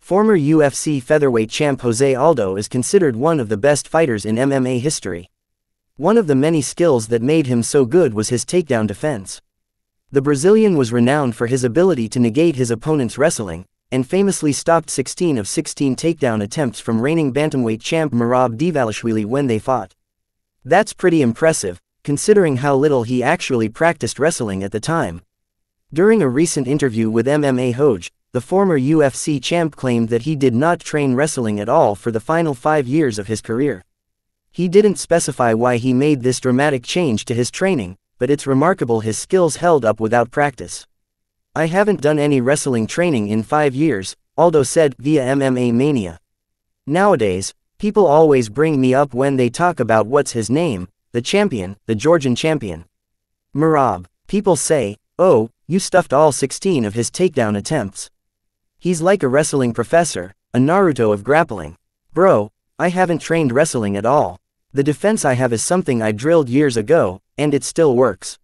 Former UFC featherweight champ Jose Aldo is considered one of the best fighters in MMA history. One of the many skills that made him so good was his takedown defense. The Brazilian was renowned for his ability to negate his opponent's wrestling, and famously stopped 16 of 16 takedown attempts from reigning bantamweight champ Merab Dvalishvili when they fought. That's pretty impressive, considering how little he actually practiced wrestling at the time. During a recent interview with MMA Hoje, the former UFC champ claimed that he did not train wrestling at all for the final 5 years of his career. He didn't specify why he made this dramatic change to his training, but it's remarkable his skills held up without practice. "I haven't done any wrestling training in 5 years, Aldo said via MMA Mania. "Nowadays, people always bring me up when they talk about what's his name, the champion, the Georgian champion. Merab. People say, oh, you stuffed all 16 of his takedown attempts. He's like a wrestling professor, a Naruto of grappling. Bro, I haven't trained wrestling at all. The defense I have is something I drilled years ago, and it still works.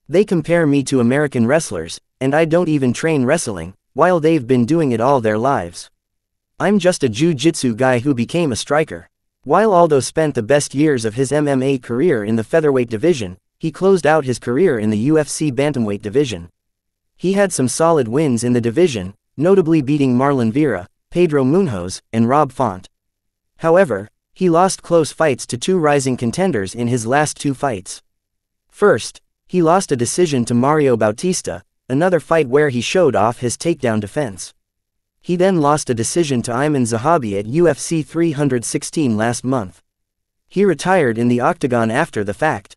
They compare me to American wrestlers, and I don't even train wrestling, while they've been doing it all their lives. I'm just a jiu-jitsu guy who became a striker." While Aldo spent the best years of his MMA career in the featherweight division, he closed out his career in the UFC bantamweight division. He had some solid wins in the division, notably beating Marlon Vera, Pedro Munhoz, and Rob Font. However, he lost close fights to 2 rising contenders in his last 2 fights. First, he lost a decision to Mario Bautista, another fight where he showed off his takedown defense. He then lost a decision to Ayman Zahabi at UFC 316 last month. He retired in the octagon after the fact.